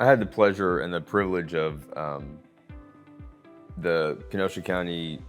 I had the pleasure and the privilege of the Kenosha County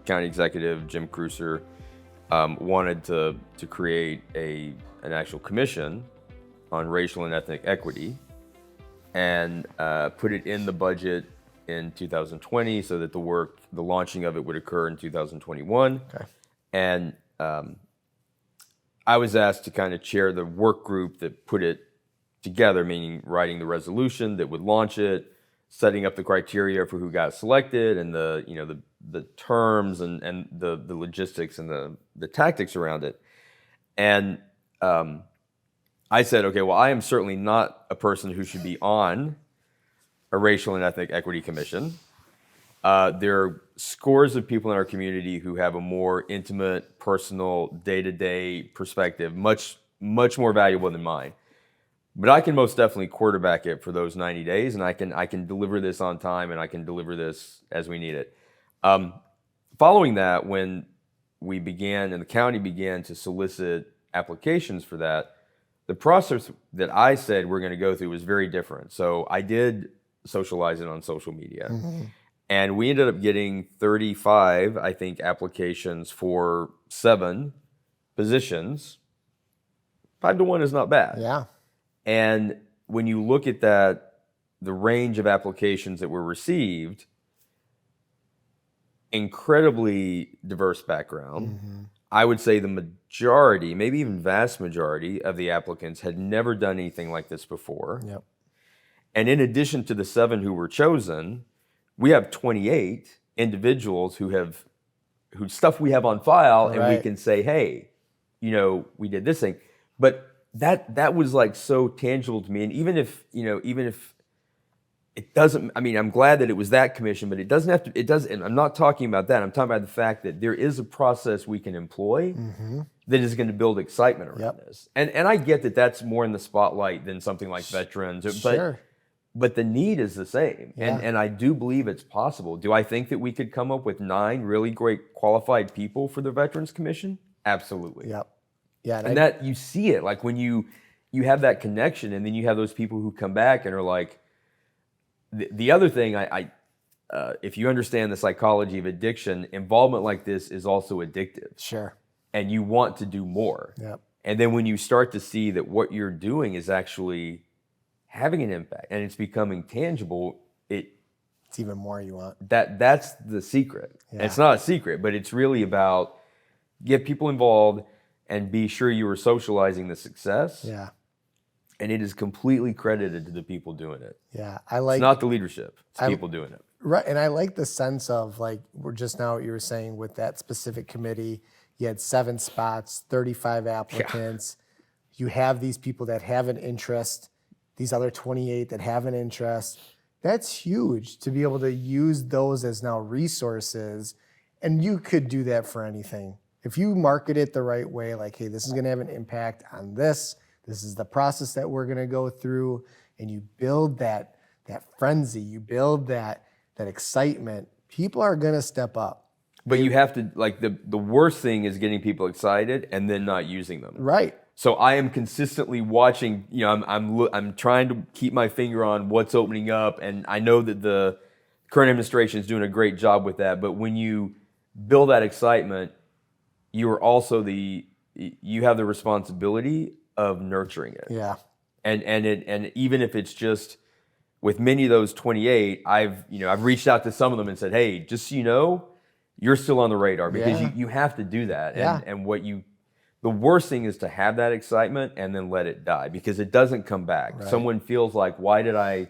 Executive Jim Cruiser wanted to create an actual commission on racial and ethnic equity, and put it in the budget in 2020 so that the launching of it would occur in 2021. Okay. And I was asked to kind of chair the work group that put it together, meaning writing the resolution that would launch it, setting up the criteria for who got selected, and the terms and the logistics and the tactics around it. And I said, okay, well, I am certainly not a person who should be on a racial and ethnic equity commission. There are scores of people in our community who have a more intimate, personal, day-to-day perspective, much more valuable than mine. But I can most definitely quarterback it for those 90 days, and I can deliver this on time, and I can deliver this as we need it. Following that, when we began and the county began to solicit applications for that, the process that I said we're going to go through was very different. So I did socialize it on social media. Mm-hmm. And we ended up getting 35, I think, applications for 7 positions. 5 to 1 is not bad. Yeah. And when you look at that, the range of applications that were received, incredibly diverse background. Mm-hmm. I would say the majority, maybe even vast majority of the applicants had never done anything like this before. Yep. And in addition to the 7 who were chosen, we have 28 individuals who stuff we have on file, right. And we can say, hey, we did this thing. But that was like so tangible to me. And even if it doesn't, I mean, I'm glad that it was that commission, but and I'm not talking about that. I'm talking about the fact that there is a process we can employ mm-hmm. that is going to build excitement around this. And I get that that's more in the spotlight than something like veterans, sure. But the need is the same. Yeah. And I do believe it's possible. Do I think that we could come up with 9 really great qualified people for the Veterans Commission? Absolutely. Yep. Yeah. And that you see it, like when you have that connection, and then you have those people who come back and are like, the other thing, if you understand the psychology of addiction, involvement like this is also addictive. Sure. And you want to do more. Yep. And then when you start to see that what you're doing is actually having an impact and it's becoming tangible, it's even more you want. That's the secret. Yeah. It's not a secret, but it's really about get people involved and be sure you are socializing the success. Yeah. And it is completely credited to the people doing it. Yeah, it's not the leadership; it's people doing it. Right, and I like the sense of like we're just now. What you were saying with that specific committee, you had 7 spots, 35 applicants. Yeah. You have these people that have an interest, these other 28 that have an interest. That's huge to be able to use those as now resources, and you could do that for anything if you market it the right way. Like, hey, this is going to have an impact on this. This is the process that we're going to go through, and you build that frenzy, you build that excitement. People are going to step up. But you have to, like, the worst thing is getting people excited and then not using them. Right. So I am consistently watching. I'm trying to keep my finger on what's opening up, and I know that the current administration is doing a great job with that. But when you build that excitement, you are also you have the responsibility of nurturing it. Yeah. And even if it's just with many of those 28, I've reached out to some of them and said, hey, just so you know, you're still on the radar, because you have to do that. And the worst thing is to have that excitement and then let it die, because it doesn't come back. Right. Someone feels like, why did I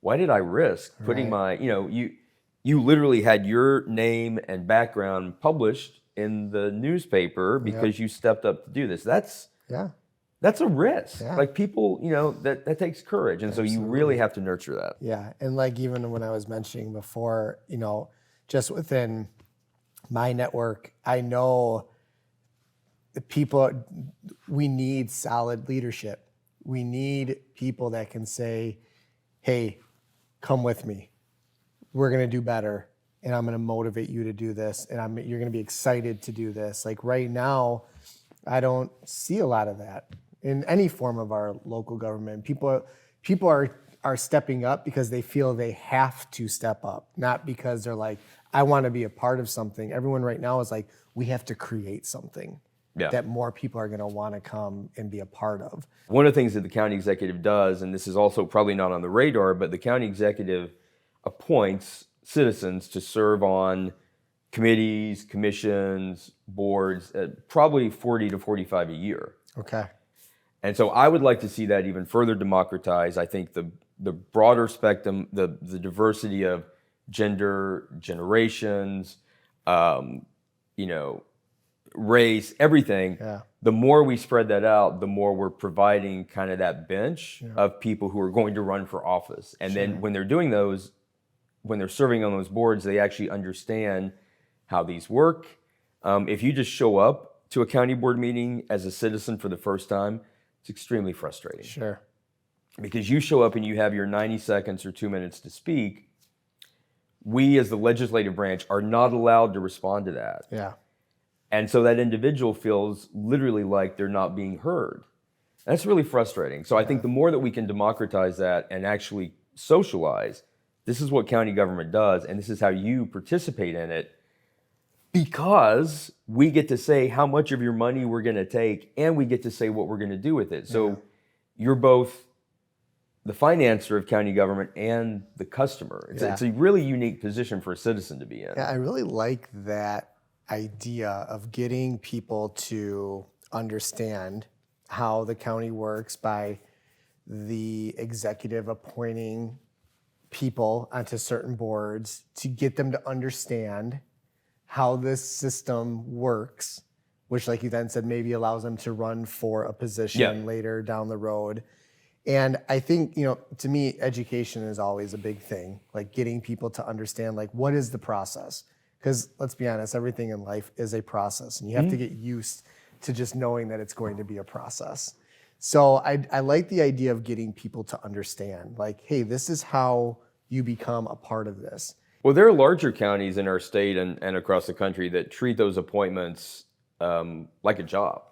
risk putting my, you literally had your name and background published in the newspaper because you stepped up to do this. That's a risk. Yeah. Like people, that takes courage. And Absolutely. So you really have to nurture that. Yeah. And like even when I was mentioning before, just within my network, I know the people, we need solid leadership. We need people that can say, hey, come with me. We're going to do better. And I'm going to motivate you to do this. And you're going to be excited to do this. Like right now, I don't see a lot of that in any form of our local government. People are stepping up because they feel they have to step up, not because they're like, I want to be a part of something. Everyone right now is like, we have to create something that more people are going to want to come and be a part of. One of the things that the county executive does, and this is also probably not on the radar, but the county executive appoints citizens to serve on committees, commissions, boards, probably 40 to 45 a year. Okay. And so I would like to see that even further democratized. I think the broader spectrum, the diversity of gender, generations, race, everything, the more we spread that out, the more we're providing kind of that bench of people who are going to run for office. And then when they're doing those, when they're serving on those boards, they actually understand how these work. If you just show up to a county board meeting as a citizen for the first time, it's extremely frustrating. Sure. Because you show up and you have your 90 seconds or 2 minutes to speak. We as the legislative branch are not allowed to respond to that. Yeah. And so that individual feels literally like they're not being heard. That's really frustrating. So I think the more that we can democratize that and actually socialize, this is what county government does, and this is how you participate in it, because we get to say how much of your money we're going to take, and we get to say what we're going to do with it. So you're both the financer of county government and the customer. It's a really unique position for a citizen to be in. Yeah, I really like that idea of getting people to understand how the county works by the executive appointing people onto certain boards to get them to understand how this system works, which, like you then said, maybe allows them to run for a position later down the road. And I think, to me, education is always a big thing, like getting people to understand, like, what is the process? Because let's be honest, everything in life is a process, and you have to get used to just knowing that it's going to be a process. So I like the idea of getting people to understand, like, hey, this is how you become a part of this. Well, there are larger counties in our state and across the country that treat those appointments like a job.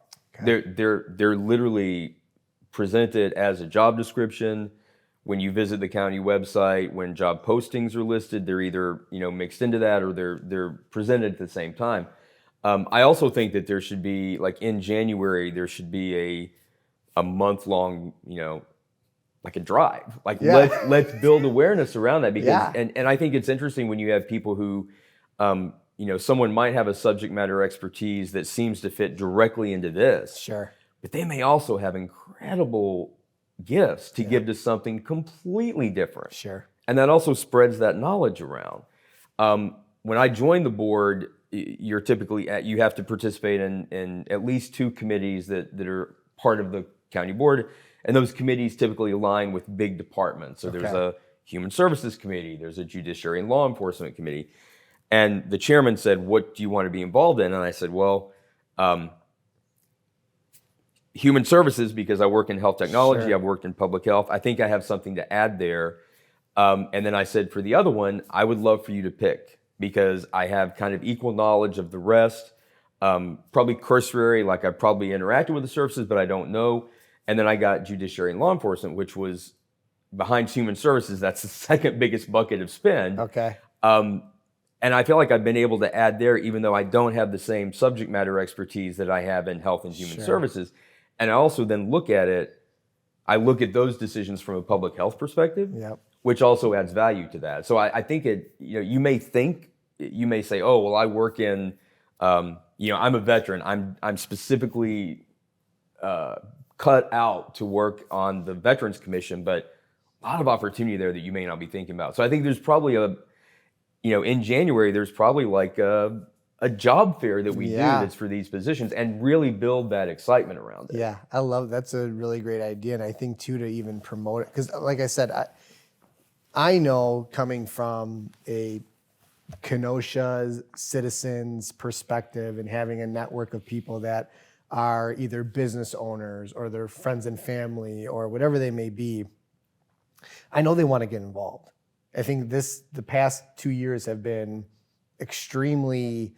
Okay. They're literally presented as a job description. When you visit the county website, when job postings are listed, they're either mixed into that or they're presented at the same time. I also think that there should be, like in January, there should be a month-long, like a drive. Like let's build awareness around that, because and I think it's interesting when you have people who someone might have a subject matter expertise that seems to fit directly into this. Sure. But they may also have incredible gifts to give to something completely different. Sure. And that also spreads that knowledge around. When I joined the board, you're typically you have to participate in at least 2 committees that are part of the county board. And those committees typically align with big departments. So there's a human services committee, there's a judiciary and law enforcement committee. And the chairman said, what do you want to be involved in? And I said, well, human services, because I work in health technology, I've worked in public health. I think I have something to add there. And then I said, for the other one, I would love for you to pick, because I have kind of equal knowledge of the rest, probably cursory, like I probably interacted with the services, but I don't know. And then I got judiciary and law enforcement, which was behind human services. That's the second biggest bucket of spend. Okay. And I feel like I've been able to add there, even though I don't have the same subject matter expertise that I have in health and human services. And I also then look at those decisions from a public health perspective, which also adds value to that. So I think you may say, oh, well, I work in, I'm a veteran. I'm specifically cut out to work on the Veterans Commission, but a lot of opportunity there that you may not be thinking about. So I think there's probably in January, there's probably like a job fair that we do that's for these positions, and really build that excitement around it. Yeah, I love that's a really great idea. And I think too, to even promote it, because like I said, I know coming from a Kenosha citizens perspective and having a network of people that are either business owners or their friends and family or whatever they may be, I know they want to get involved. I think the past 2 years have been extremely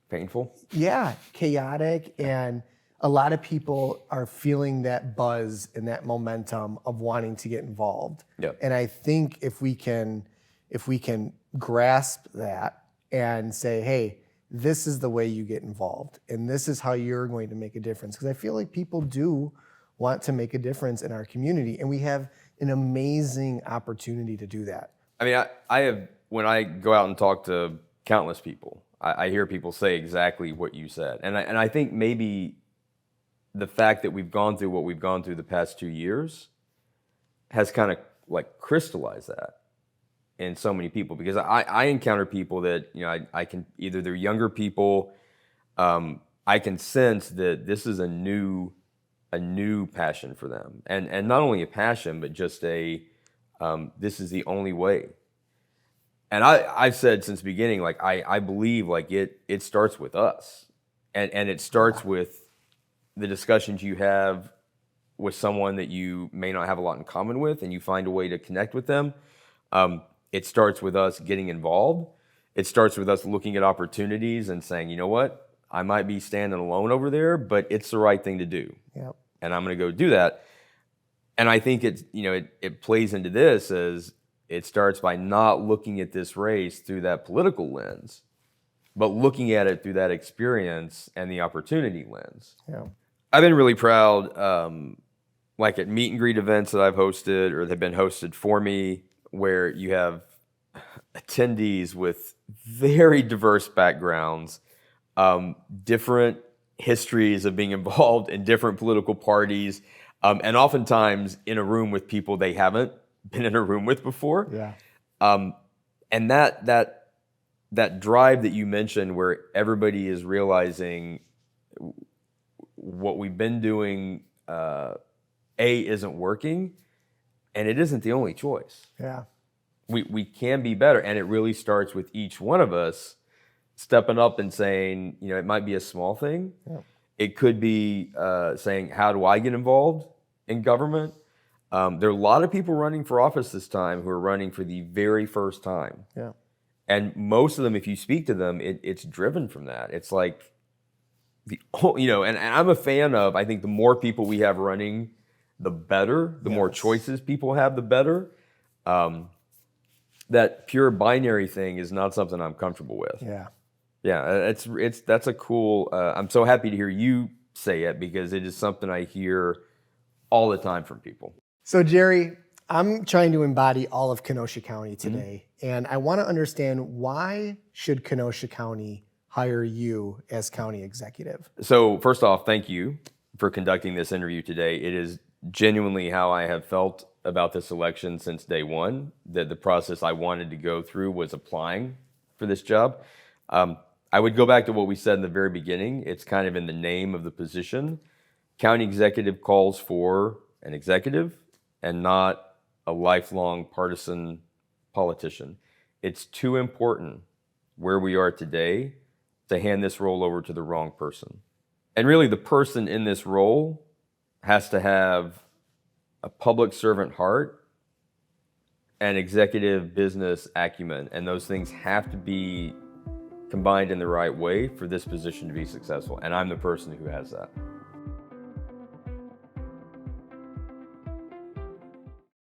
painful. Yeah, chaotic, and a lot of people are feeling that buzz and that momentum of wanting to get involved. Yep. And I think if we can grasp that and say, hey, this is the way you get involved, and this is how you're going to make a difference. Because I feel like people do want to make a difference in our community, and we have an amazing opportunity to do that. I mean, I have, when I go out and talk to countless people, I hear people say exactly what you said. And I think maybe the fact that we've gone through what we've gone through the past 2 years has kind of like crystallized that in so many people, because I encounter people that, you know, I can, either they're younger people, I can sense that this is a new passion for them, and not only a passion, but just this is the only way. And I've said since the beginning, like I believe like it starts with us, and it starts with the discussions you have with someone that you may not have a lot in common with, and you find a way to connect with them. It starts with us getting involved. It starts with us looking at opportunities and saying, you know what, I might be standing alone over there, but it's the right thing to do. Yep. And I'm going to go do that. And I think it plays into this as it starts by not looking at this race through that political lens, but looking at it through that experience and the opportunity lens. Yeah. I've been really proud, like at meet and greet events that I've hosted or they've been hosted for me, where you have attendees with very diverse backgrounds, different histories of being involved in different political parties, and oftentimes in a room with people they haven't been in a room with before. Yeah. And that drive that you mentioned, where everybody is realizing what we've been doing, isn't working, and it isn't the only choice. Yeah. We can be better, and it really starts with each one of us stepping up and saying, you know, it might be a small thing. Yeah. It could be saying, how do I get involved in government? There are a lot of people running for office this time who are running for the very first time. Yeah. And most of them, if you speak to them, it's driven from that. It's like, and I'm a fan of, I think the more people we have running, the better. The more choices people have, the better. That pure binary thing is not something I'm comfortable with. Yeah. Yeah, that's a cool. I'm so happy to hear you say it, because it is something I hear all the time from people. So Jerry, I'm trying to embody all of Kenosha County today, and I want to understand, why should Kenosha County hire you as county executive? So first off, thank you for conducting this interview today. It is genuinely how I have felt about this election since day one, that the process I wanted to go through was applying for this job. I would go back to what we said in the very beginning. It's kind of in the name of the position. County executive calls for an executive and not a lifelong partisan politician. It's too important where we are today to hand this role over to the wrong person. And really, the person in this role has to have a public servant heart and executive business acumen, and those things have to be combined in the right way for this position to be successful. And I'm the person who has that.